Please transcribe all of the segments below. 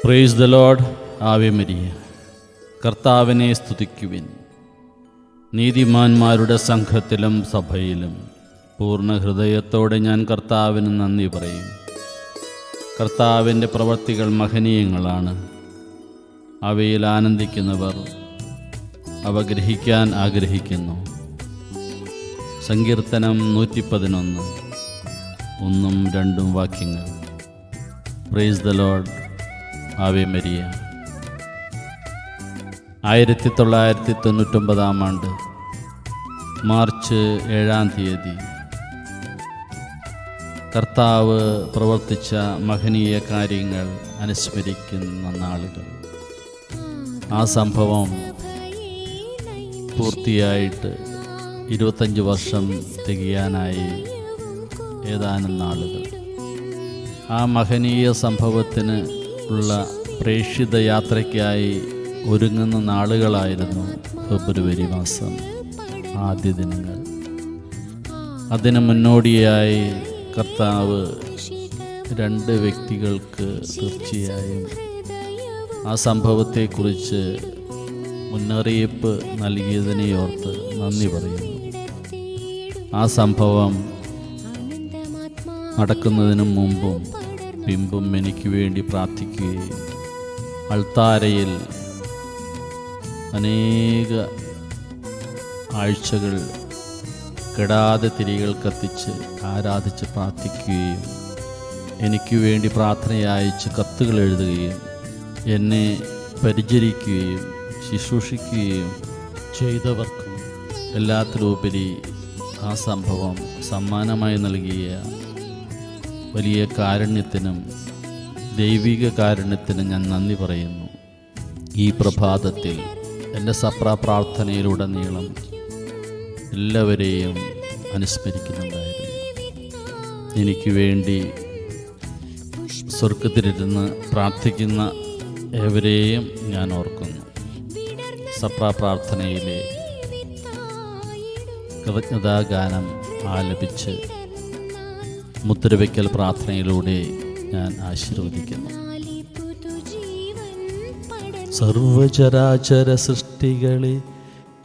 Praise the Lord. Ave Maria. കർത്താവിനെ സ്തുതിക്കുവിൻ. നീതിമാന്മാരുടെ സംഘത്തിലും സഭയിലും പൂർണ്ണ ഹൃദയത്തോടെ ഞാൻ കർത്താവിന് നന്ദി പറയും. കർത്താവിൻ്റെ പ്രവൃത്തികൾ മഹനീയങ്ങളാണ്. അവയിൽ ആനന്ദിക്കുന്നവർ അവ ഗ്രഹിക്കാൻ ആഗ്രഹിക്കുന്നു. സങ്കീർത്തനം 111 1-2 വാക്യങ്ങൾ. Praise the Lord. Ave Maria. 1999 March 7 കർത്താവ് പ്രവർത്തിച്ച മഹനീയ കാര്യങ്ങൾ അനുസ്മരിക്കുന്ന നാളുകൾ. ആ സംഭവം പൂർത്തിയായിട്ട് 25 വർഷം തികയാനായി ഏതാനും നാളുകൾ. ആ മഹനീയ സംഭവത്തിന് ഉള്ള പ്രേക്ഷിത യാത്രയ്ക്കായി ഒരുങ്ങുന്ന നാളുകളായിരുന്നു ഫെബ്രുവരി മാസം ആദ്യ ദിനങ്ങൾ. അതിന് മുന്നോടിയായി കർത്താവ് 2 വ്യക്തികൾക്ക് തീർച്ചയായും ആ സംഭവത്തെക്കുറിച്ച് മുന്നറിയിപ്പ് നൽകിയതിനെയോർത്ത് നന്ദി പറയുന്നു. ആ സംഭവം നടക്കുന്നതിന് മുമ്പും പിമ്പും എനിക്ക് വേണ്ടി പ്രാർത്ഥിക്കുകയും അൾത്താരയിൽ അനേക ആഴ്ചകൾ കെടാതെ തിരികൾ കത്തിച്ച് ആരാധിച്ച് പ്രാർത്ഥിക്കുകയും എനിക്ക് വേണ്ടി പ്രാർത്ഥനയയച്ച് കത്തുകൾ എഴുതുകയും എന്നെ പരിചരിക്കുകയും ശുശ്രൂഷിക്കുകയും ചെയ്തവർക്കും എല്ലാത്തിലുപരി ആ സംഭവം സമ്മാനമായി നൽകിയ വലിയ കാരുണ്യത്തിനും ദൈവിക കാരുണ്യത്തിനും ഞാൻ നന്ദി പറയുന്നു. ഈ പ്രഭാതത്തിൽ എൻ്റെ പ്രാർത്ഥനയിലുടനീളം എല്ലാവരെയും അനുസ്മരിക്കുന്നുണ്ടായിരുന്നു. എനിക്ക് വേണ്ടി സ്വർഗത്തിലിരുന്ന് പ്രാർത്ഥിക്കുന്ന ഏവരെയും ഞാൻ ഓർക്കുന്നു. പ്രാർത്ഥനയിലെ കൃതജ്ഞതാഗാനം ആലപിച്ച് മുദ്രവയ്ക്കൽ പ്രാർത്ഥനയിലൂടെ ഞാൻ ആശീർവദിക്കുന്നു. സർവചരാചര സൃഷ്ടികളെ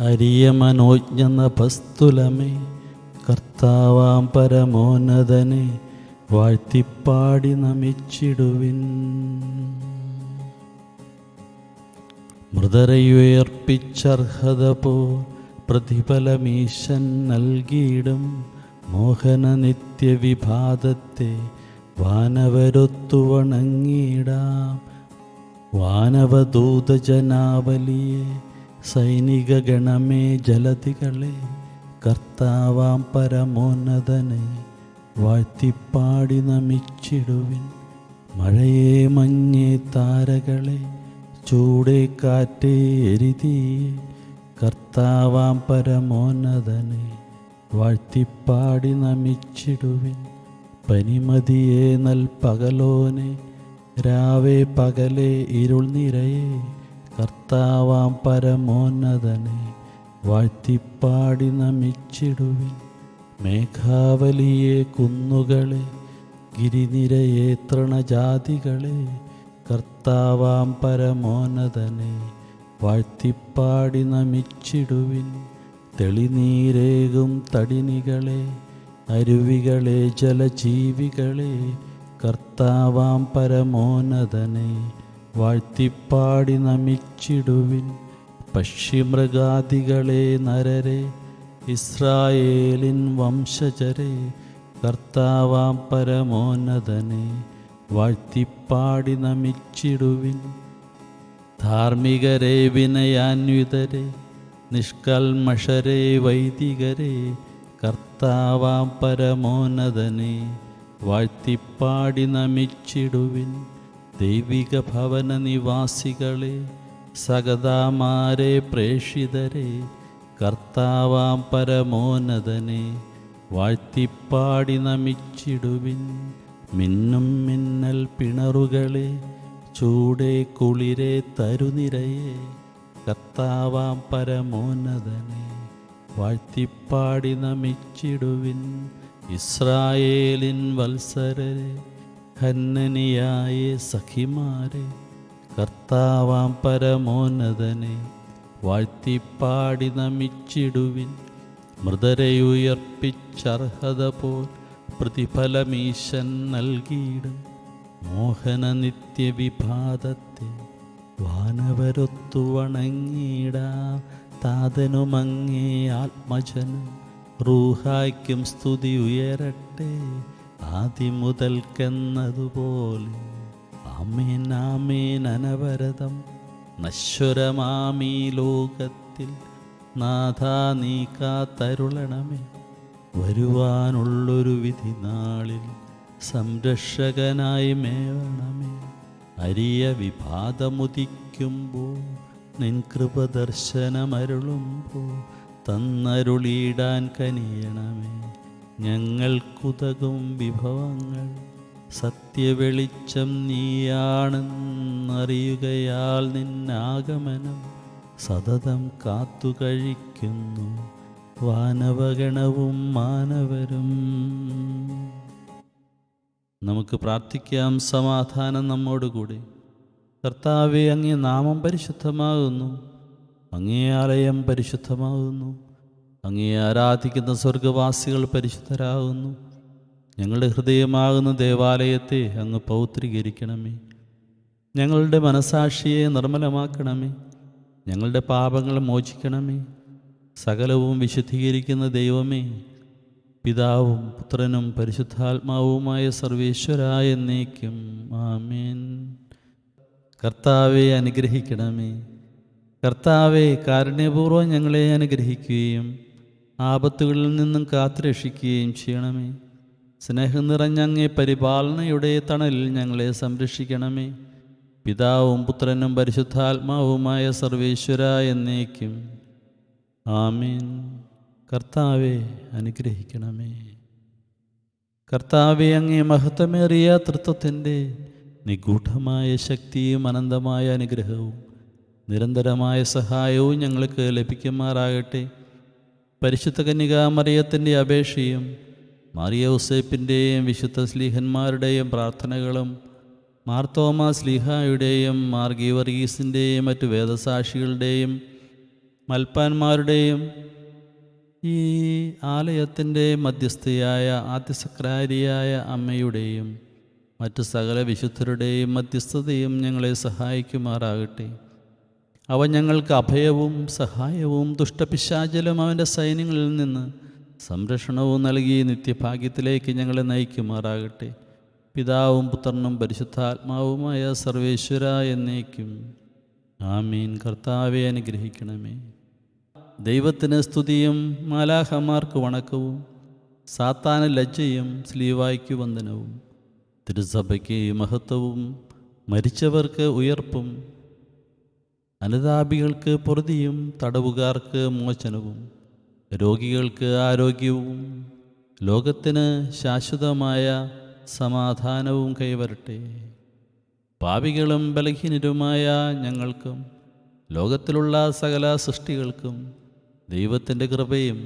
അരിയ മനോജ്ഞ നഭസ്തുലമേ, കർത്താവാം പരമോന്നതനെ വാഴ്ത്തിപ്പാടി നമിച്ചിടുവിൻ. മൃതരയുയർപ്പിച്ചർഹത പോ പ്രതിഫലമീശൻ നൽകിയിടും. മോഹന നിത്യവിഭാതത്തെ വാനവരൊത്തു വണങ്ങിയിടാം. വാനവദൂതജനാവലിയെ സൈനിക ഗണമേ ജലധികളെ, കർത്താവാം പരമോന്നതനെ വാഴ്ത്തിപ്പാടി നമിച്ചിടുവിൻ. മഴയെ മഞ്ഞേ താരകളെ ചൂടേ കാറ്റേ എരിതീയെ, കർത്താവാം പരമോന്നതനെ വാഴ്ത്തിപ്പാടി നമിച്ചിടുവിൻ. പനിമതിയെ നൽപകലോനെ രാവേ പകലേ ഇരുൾ നിറയെ, കർത്താവാം പരമോന്നതനെ വാഴ്ത്തിപ്പാടി നമിച്ചിടുവിൻ. മേഘാവലിയെ കുന്നുകളെ ഗിരിനിരയെ തൃണജാതികളെ, കർത്താവാം പരമോന്നതനെ വാഴ്ത്തിപ്പാടി നമിച്ചിടുവിൻ. തെളിനീരേകും തടിനികളെ അരുവികളെ ജലജീവികളെ, കർത്താവാം പരമോന്നതനെ വാഴ്ത്തിപ്പാടി നമിച്ചിടുവിൻ. പക്ഷിമൃഗാദികളെ നരരെ ഇസ്രായേലിൻ വംശജരെ, കർത്താവാം പരമോന്നതനെ വാഴ്ത്തിപ്പാടി നമിച്ചിടുവിൻ. ധാർമ്മികരെ വിനയാന്വിതരെ നിഷ്കൽമഷരെ വൈദികരെ, കർത്താവാം പരമോന്നതനെ വാഴ്ത്തിപ്പാടി നമിച്ചിടുവിൻ. ദൈവിക ഭവന നിവാസികളെ സകതാമാരെ പ്രേക്ഷിതരെ, കർത്താവാം പരമോന്നതനെ വാഴ്ത്തിപ്പാടി നമിച്ചിടുവിൻ. മിന്നും മിന്നൽ പിണറുകളെ ചൂടേ കുളിരെ തരുനിരയെ, കർത്താവാം പരമോന്നതനെ വാഴ്ത്തിപ്പാടി നമിച്ചിടുവിൻ. ഇസ്രായേലിൻ വത്സരരെ ഹന്നനിയായ സഖിമാരെ, കർത്താവാം പരമോന്നതനെ വാഴ്ത്തിപ്പാടി നമിച്ചിടുവിൻ. മൃതരെയുയർപ്പിച്ചർഹത പോൽ പ്രതിഫലമീശൻ നൽകിയിടും. മോഹന നിത്യവിഭാതത്തെ വാനവരൊത്തു വണങ്ങിയിടാം. താതനുമങ്ങേ ആത്മജനം റൂഹായ്ക്കും സ്തുതി ഉയരട്ടെ, ആദിമുതൽക്കെന്നതുപോലെ. ആമേൻ ആമേൻ അനവരതം. നശ്വരമാമീ ലോകത്തിൽ നാഥാ നീ കാത്തരുളണമേ. വരുവാനുള്ളൊരു വിധി നാളിൽ സംരക്ഷകനായി മേവണമേ. അരിയ വിഭാതമുദിക്കുമ്പോൾ നിൻ കൃപ ദർശനമരുളുമ്പോൾ തന്നരുളിയിടാൻ കനിയണമേ. ഞങ്ങൾക്കുതകും വിഭവങ്ങൾ സത്യവെളിച്ചം നീയാണെന്നറിയുകയാൽ നിന്നാഗമനം സതതം കാത്തു കഴിക്കുന്നു വാനവഗണവും മാനവരും. നമുക്ക് പ്രാർത്ഥിക്കാം. സമാധാനം നമ്മോടുകൂടി. കർത്താവേ, അങ്ങേ നാമം പരിശുദ്ധമാകുന്നു, അങ്ങേ ആലയം പരിശുദ്ധമാകുന്നു, അങ്ങേ ആരാധിക്കുന്ന സ്വർഗവാസികൾ പരിശുദ്ധരാകുന്നു. ഞങ്ങളുടെ ഹൃദയമാകുന്ന ദേവാലയത്തെ അങ്ങ് പൗത്രീകരിക്കണമേ. ഞങ്ങളുടെ മനസാക്ഷിയെ നിർമ്മലമാക്കണമേ. ഞങ്ങളുടെ പാപങ്ങൾ മോചിക്കണമേ. സകലവും വിശുദ്ധീകരിക്കുന്ന ദൈവമേ, പിതാവും പുത്രനും പരിശുദ്ധാത്മാവുമായ സർവേശ്വരായ എന്നേക്കും ആമേൻ. കർത്താവെ അനുഗ്രഹിക്കണമേ. കർത്താവെ കാരുണ്യപൂർവ്വം ഞങ്ങളെ അനുഗ്രഹിക്കുകയും ആപത്തുകളിൽ നിന്നും കാത്തുരക്ഷിക്കുകയും ചെയ്യണമേ. സ്നേഹം നിറഞ്ഞ അങ്ങേ പരിപാലനയുടെ തണലിൽ ഞങ്ങളെ സംരക്ഷിക്കണമേ. പിതാവും പുത്രനും പരിശുദ്ധാത്മാവുമായ സർവേശ്വരായ എന്നേക്കും ആമേൻ. കർത്താവെ അനുഗ്രഹിക്കണമേ. കർത്താവെ, അങ്ങേ മഹത്വമേറിയ തൃത്വത്തിൻ്റെ നിഗൂഢമായ ശക്തിയും അനന്തമായ അനുഗ്രഹവും നിരന്തരമായ സഹായവും ഞങ്ങൾക്ക് ലഭിക്കുമാറാകട്ടെ. പരിശുദ്ധ കന്യകാമറിയത്തിൻ്റെ അപേക്ഷയും മാറിയ ഔസേപ്പിൻ്റെയും വിശുദ്ധ സ്ലീഹന്മാരുടെയും പ്രാർത്ഥനകളും മാർത്തോമാ സ്ലീഹായുടെയും മാർ ഗീവർഗീസിൻ്റെയും മറ്റു വേദസാക്ഷികളുടെയും മൽപ്പാന്മാരുടെയും ഈ ആലയത്തിൻ്റെ മധ്യസ്ഥയായ ആദ്യസക്രാരിയായ അമ്മയുടെയും മറ്റു സകല വിശുദ്ധരുടെയും മധ്യസ്ഥതയും ഞങ്ങളെ സഹായിക്കുമാറാകട്ടെ. അവ ഞങ്ങൾക്ക് അഭയവും സഹായവും ദുഷ്ടപിശാചലും അവൻ്റെ സൈന്യങ്ങളിൽ നിന്ന് സംരക്ഷണവും നൽകി നിത്യഭാഗ്യത്തിലേക്ക് ഞങ്ങളെ നയിക്കുമാറാകട്ടെ. പിതാവും പുത്രനും പരിശുദ്ധാത്മാവുമായ സർവേശ്വര എന്നേക്കും ആമീൻ. കർത്താവെ അനുഗ്രഹിക്കണമേ. ദൈവത്തിന് സ്തുതിയും മാലാഖമാർക്ക് വണക്കവും സാത്താന് ലജ്ജയും സ്ലീവായ്ക്കു വന്ദനവും. തിരുസഭയ്ക്ക് മഹത്വവും മരിച്ചവർക്ക് ഉയർപ്പും അനുതാപികൾക്ക് പൊറുതിയും തടവുകാർക്ക് മോചനവും രോഗികൾക്ക് ആരോഗ്യവും ലോകത്തിന് ശാശ്വതമായ സമാധാനവും കൈവരട്ടെ. പാപികളും ബലഹീനരുമായ ഞങ്ങൾക്കും ലോകത്തിലുള്ള സകല സൃഷ്ടികൾക്കും ദൈവത്തിൻ്റെ കൃപയും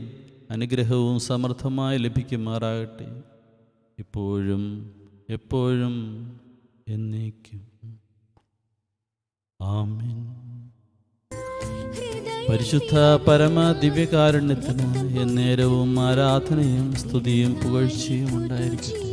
അനുഗ്രഹവും സമൃദ്ധമായി ലഭിക്കുമാറാകട്ടെ, ഇപ്പോഴും എപ്പോഴും എന്നേക്കും ആമേൻ. പരിശുദ്ധ പരമ ദിവ്യകാരുണ്യത്തിന് എന്നേരവും ആരാധനയും സ്തുതിയും പുകഴ്ചയും ഉണ്ടായിരിക്കട്ടെ.